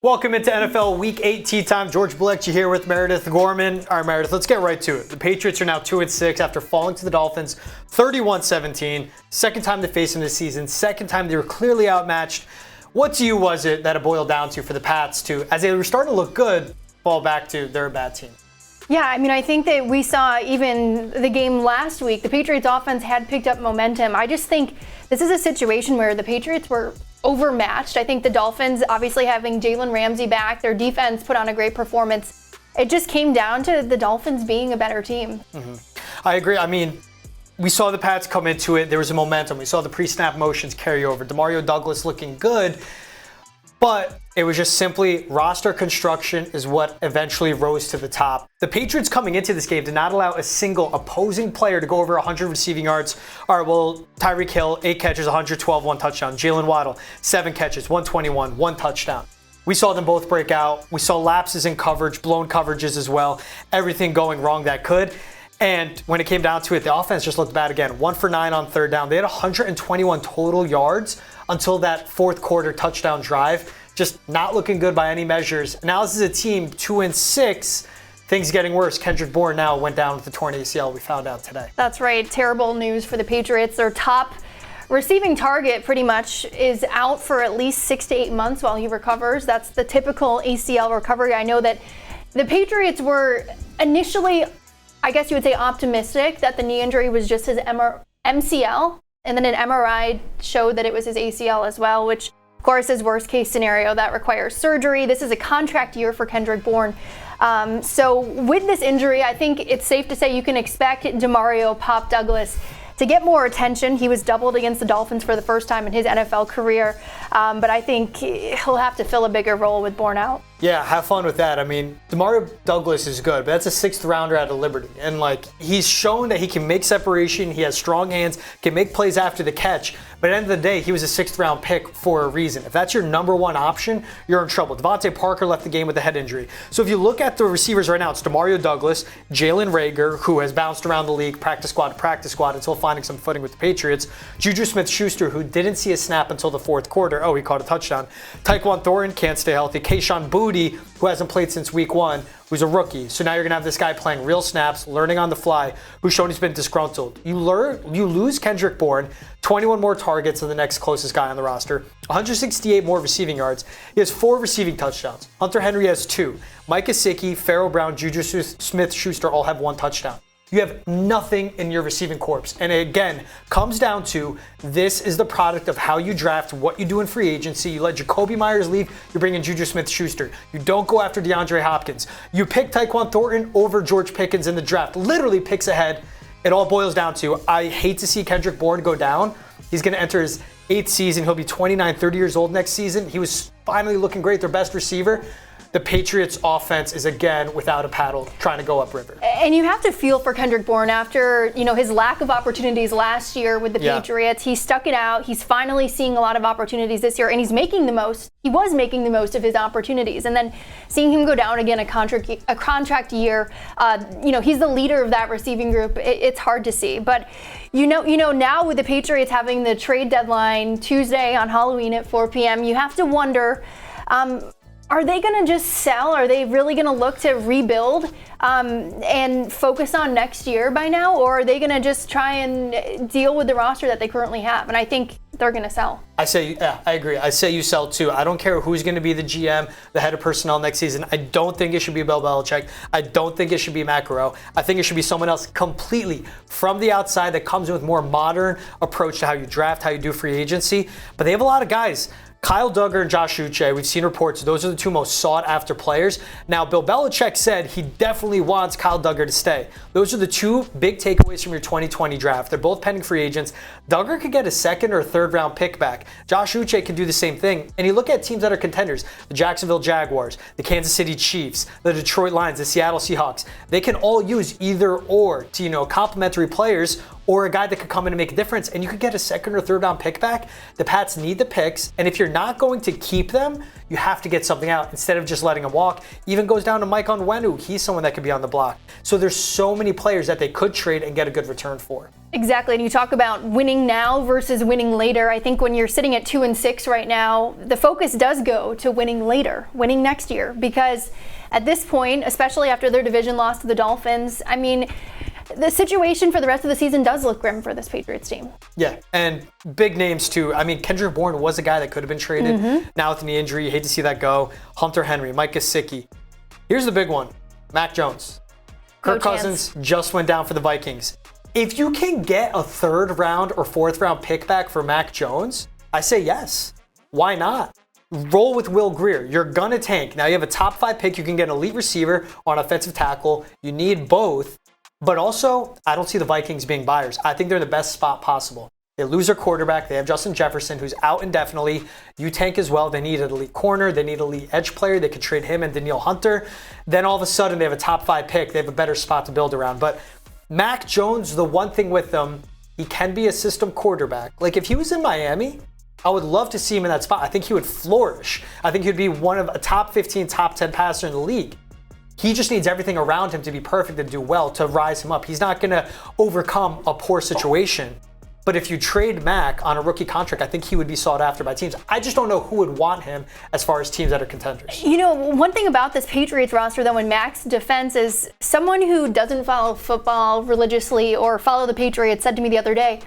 Welcome into NFL Week 8 Tea Time. George Balekji here with Meredith Gorman. All right, Meredith, let's get right to it. The Patriots are now 2-6 after falling to the Dolphins 31-17. Second time they faced them this season. Second time they were clearly outmatched. What to you was it that it boiled down to for the Pats to, as they were starting to look good, fall back to they're a bad team? Yeah, I mean, I think that we saw even the game last week, the Patriots offense had picked up momentum. I just think this is a situation where the Patriots were overmatched. I think the Dolphins, obviously having Jalen Ramsey back, their defense put on a great performance. It just came down to the Dolphins being a better team. I agree. I mean, we saw the Pats come into it. There was a momentum. We saw the pre-snap motions carry over. Demario Douglas looking good. But it was just simply roster construction is what eventually rose to the top. The Patriots coming into this game did not allow a single opposing player to go over 100 receiving yards. All right, well, Tyreek Hill, 8 catches, 112, 1 touchdown. Jalen Waddle, 7 catches, 121, 1 touchdown. We saw them both break out. We saw lapses in coverage, blown coverages as well. Everything going wrong that could. And when it came down to it, the offense just looked bad again. 1 for 9 on third down. They had 121 total yards until that fourth quarter touchdown drive. Just not looking good by any measures. Now this is a team 2-6. Things getting worse. Kendrick Bourne now went down with the torn ACL. We found out today. That's right. Terrible news for the Patriots. Their top receiving target pretty much is out for at least 6 to 8 months while he recovers. That's the typical ACL recovery. I know that the Patriots were initially, I guess you would say, optimistic that the knee injury was just his MCL, and then an MRI showed that it was his ACL as well, which of course is worst case scenario. That requires surgery. This is a contract year for Kendrick Bourne. So with this injury, I think it's safe to say you can expect Demario Pop Douglas to get more attention. He was doubled against the Dolphins for the first time in his NFL career. But I think he'll have to fill a bigger role with Bourne out. Yeah, have fun with that. I mean, Demario Douglas is good, but that's a 6th rounder out of Liberty. And he's shown that he can make separation. He has strong hands, can make plays after the catch. But at the end of the day, he was a 6th round pick for a reason. If that's your number one option, you're in trouble. Devontae Parker left the game with a head injury. So if you look at the receivers right now, it's Demario Douglas, Jalen Reagor, who has bounced around the league, practice squad to practice squad until finding some footing with the Patriots, Juju Smith-Schuster, who didn't see a snap until the fourth quarter. Oh, he caught a touchdown. Tyquan Thornton can't stay healthy. Kayshon Boutte, who hasn't played since week 1, who's a rookie. So now you're going to have this guy playing real snaps, learning on the fly, who's shown he's been disgruntled. You lose Kendrick Bourne, 21 more targets than the next closest guy on the roster, 168 more receiving yards. He has 4 receiving touchdowns. Hunter Henry has 2. Mike Gesicki, Pharaoh Brown, Juju Smith-Schuster all have 1 touchdown. You have nothing in your receiving corps. And again, comes down to this is the product of how you draft, what you do in free agency. You let Jacoby Myers leave, you bring in Juju Smith-Schuster. You don't go after DeAndre Hopkins. You pick Tyquan Thornton over George Pickens in the draft. Literally picks ahead. It all boils down to, I hate to see Kendrick Bourne go down. He's going to enter his 8th season. He'll be 29, 30 years old next season. He was finally looking great, their best receiver. The Patriots offense is again without a paddle trying to go upriver. And you have to feel for Kendrick Bourne after, his lack of opportunities last year with the Patriots. He stuck it out. He's finally seeing a lot of opportunities this year, and he's making the most. He was making the most of his opportunities. And then seeing him go down again a contract year, he's the leader of that receiving group. It's hard to see. But now with the Patriots having the trade deadline Tuesday on Halloween at 4 p.m., you have to wonder, are they going to just sell? Are they really going to look to rebuild and focus on next year by now? Or are they going to just try and deal with the roster that they currently have? And I think they're going to sell. I agree. I say you sell too. I don't care who's going to be the GM, the head of personnel next season. I don't think it should be Bill Belichick. I don't think it should be Matt Corral. I think it should be someone else completely from the outside that comes in with more modern approach to how you draft, how you do free agency. But they have a lot of guys. Kyle Duggar and Josh Uche, we've seen reports, those are the 2 most sought-after players. Now, Bill Belichick said he definitely wants Kyle Duggar to stay. Those are the 2 big takeaways from your 2020 draft. They're both pending free agents. Duggar could get a 2nd or 3rd round pick back. Josh Uche can do the same thing. And you look at teams that are contenders, the Jacksonville Jaguars, the Kansas City Chiefs, the Detroit Lions, the Seattle Seahawks. They can all use either or to, complementary players, or a guy that could come in and make a difference, and you could get a second or third round pick back. The Pats need the picks, and if you're not going to keep them, you have to get something out instead of just letting them walk. Even goes down to Mike Onwenu. He's someone that could be on the block. So there's so many players that they could trade and get a good return for. Exactly, and you talk about winning now versus winning later. I think when you're sitting at 2-6 right now, the focus does go to winning later, winning next year, because at this point, especially after their division loss to the Dolphins, I mean, the situation for the rest of the season does look grim for this Patriots team. Yeah, and big names too. I mean, Kendrick Bourne was a guy that could have been traded. Now with the knee injury, you hate to see that go. Hunter Henry, Mike Gesicki. Here's the big one, Mac Jones. Kirk Cousins just went down for the Vikings. If you can get a third round or fourth round pick back for Mac Jones, I say yes. Why not? Roll with Will Grier. You're going to tank. Now you have a top 5 pick. You can get an elite receiver on offensive tackle. You need both. But also, I don't see the Vikings being buyers. I think they're in the best spot possible. They lose their quarterback. They have Justin Jefferson, who's out indefinitely. You tank as well. They need an elite corner. They need an elite edge player. They could trade him and Danielle Hunter. Then all of a sudden, they have a top 5 pick. They have a better spot to build around. But Mac Jones, the one thing with him, he can be a system quarterback. Like if he was in Miami, I would love to see him in that spot. I think he would flourish. I think he'd be one of a top 15, top 10 passer in the league. He just needs everything around him to be perfect and do well to rise him up. He's not going to overcome a poor situation. But if you trade Mac on a rookie contract, I think he would be sought after by teams. I just don't know who would want him as far as teams that are contenders. You know, one thing about this Patriots roster, though, in Mac's defense is someone who doesn't follow football religiously or follow the Patriots said to me the other day,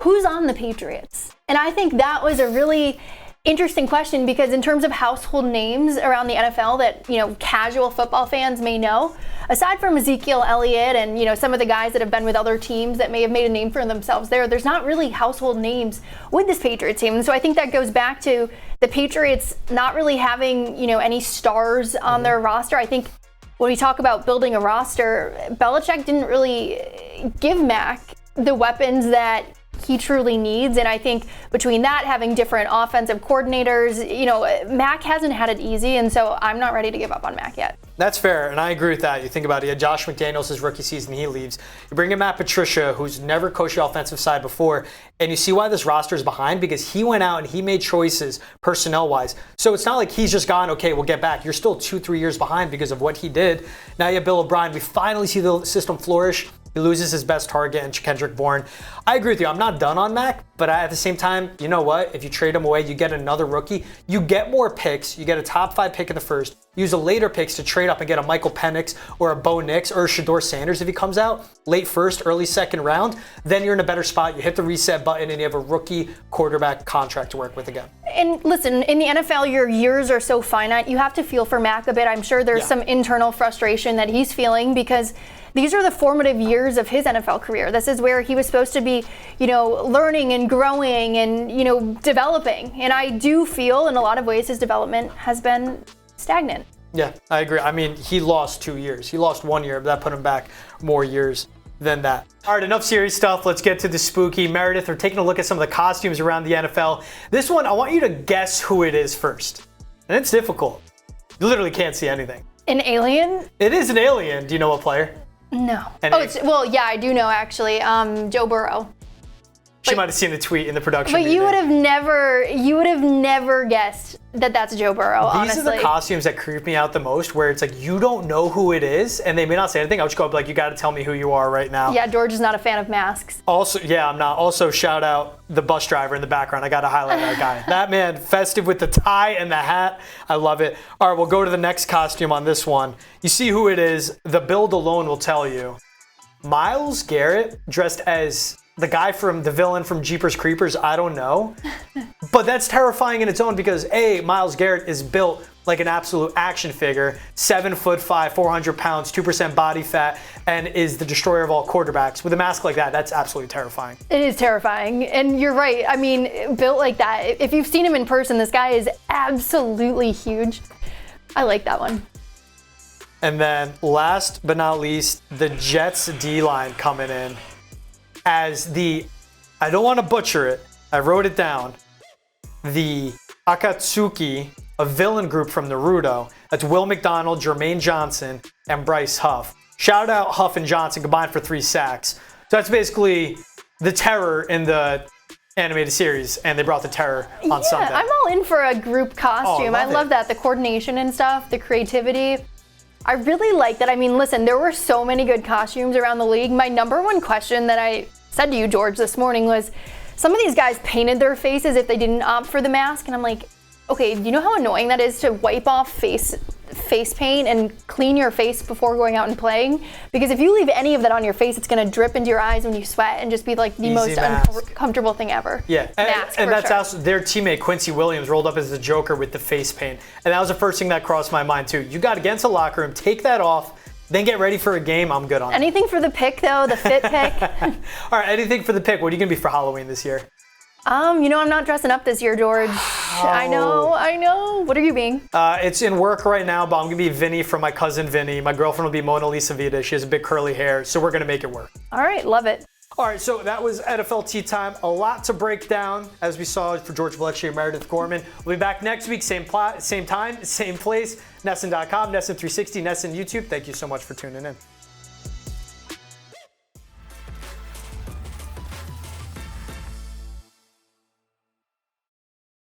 who's on the Patriots? And I think that was a really interesting question because in terms of household names around the NFL that, you know, casual football fans may know, aside from Ezekiel Elliott and, you know, some of the guys that have been with other teams that may have made a name for themselves there's not really household names with this Patriots team. And so I think that goes back to the Patriots not really having, you know, any stars on their roster. I think when we talk about building a roster, Belichick didn't really give Mac the weapons that he truly needs. And I think between that, having different offensive coordinators, you know, Mac hasn't had it easy. And so I'm not ready to give up on Mac yet. That's fair, and I agree with that. You think about it, you had Josh McDaniels his rookie season, he leaves. You bring in Matt Patricia, who's never coached the offensive side before, and you see why this roster is behind, because he went out and he made choices personnel-wise. So it's not like he's just gone, okay, we'll get back. You're still 2-3 years behind because of what he did. Now you have Bill O'Brien. We finally see the system flourish. He loses his best target in Kendrick Bourne. I agree with you. I'm not done on Mac, but at the same time, you know what? If you trade him away, you get another rookie. You get more picks. You get a top 5 pick in the first. Use the later picks to trade up and get a Michael Penix or a Bo Nix or a Shador Sanders if he comes out late first, early second round. Then you're in a better spot. You hit the reset button and you have a rookie quarterback contract to work with again. And listen, in the NFL, your years are so finite. You have to feel for Mac a bit. I'm sure there's some internal frustration that he's feeling because these are the formative years of his NFL career. This is where he was supposed to be, you know, learning and growing and, you know, developing. And I do feel in a lot of ways his development has been stagnant. Yeah, I agree. I mean, he lost 2 years. He lost 1 year, but that put him back more years than that. All right, enough serious stuff. Let's get to the spooky. Meredith, we're taking a look at some of the costumes around the NFL. This one, I want you to guess who it is first. And it's difficult. You literally can't see anything. An alien? It is an alien. Do you know what player? No. Well, yeah, I do know actually. Joe Burrow. She might have seen the tweet in the production. But you would have never guessed that that's Joe Burrow, honestly. These are the costumes that creep me out the most, where it's like you don't know who it is, and they may not say anything. I'll just go up like, you got to tell me who you are right now. Yeah, George is not a fan of masks. Also, yeah, I'm not. Also, shout out the bus driver in the background. I got to highlight that guy. That man, festive with the tie and the hat. I love it. All right, we'll go to the next costume on this one. You see who it is. The build alone will tell you. Myles Garrett dressed as the guy from the villain from Jeepers Creepers, I don't know. But that's terrifying in its own because A, Myles Garrett is built like an absolute action figure, 7'5", 400 pounds, 2% body fat, and is the destroyer of all quarterbacks. With a mask like that, that's absolutely terrifying. It is terrifying. And you're right. I mean, built like that. If you've seen him in person, this guy is absolutely huge. I like that one. And then last but not least, the Jets D-line coming in as the, I don't want to butcher it, I wrote it down, the Akatsuki, a villain group from Naruto. That's Will McDonald, Jermaine Johnson, and Bryce Huff. Shout out Huff and Johnson combined for 3 sacks. So that's basically the Terror in the animated series, and they brought the Terror on Sunday. I'm all in for a group costume. I love that, the coordination and stuff, the creativity. I really like that. I mean, listen, there were so many good costumes around the league. My number one question that I said to you, George, this morning was, some of these guys painted their faces if they didn't opt for the mask, and I'm like, okay, you know how annoying that is to wipe off face paint and clean your face before going out and playing? Because if you leave any of that on your face, it's going to drip into your eyes when you sweat and just be like the most uncomfortable thing ever. Yeah, and that's also their teammate Quincy Williams rolled up as the Joker with the face paint, and that was the first thing that crossed my mind too. You got to get into the locker room, take that off, then get ready for a game. I'm good on it. Anything for the pick though, the fit pick. All right, anything for the pick. What are you gonna be for Halloween this year? I'm not dressing up this year, George. I know. What are you being? It's in work right now, but I'm gonna be Vinny from my cousin Vinny. My girlfriend will be Mona Lisa Vita. She has a big curly hair, so we're gonna make it work. All right, love it. All right, so that was NFL Tea Time. A lot to break down, as we saw for George Balekji and Meredith Gorman. We'll be back next week, same time, same place. NESN.com, NESN 360, NESN YouTube. Thank you so much for tuning in.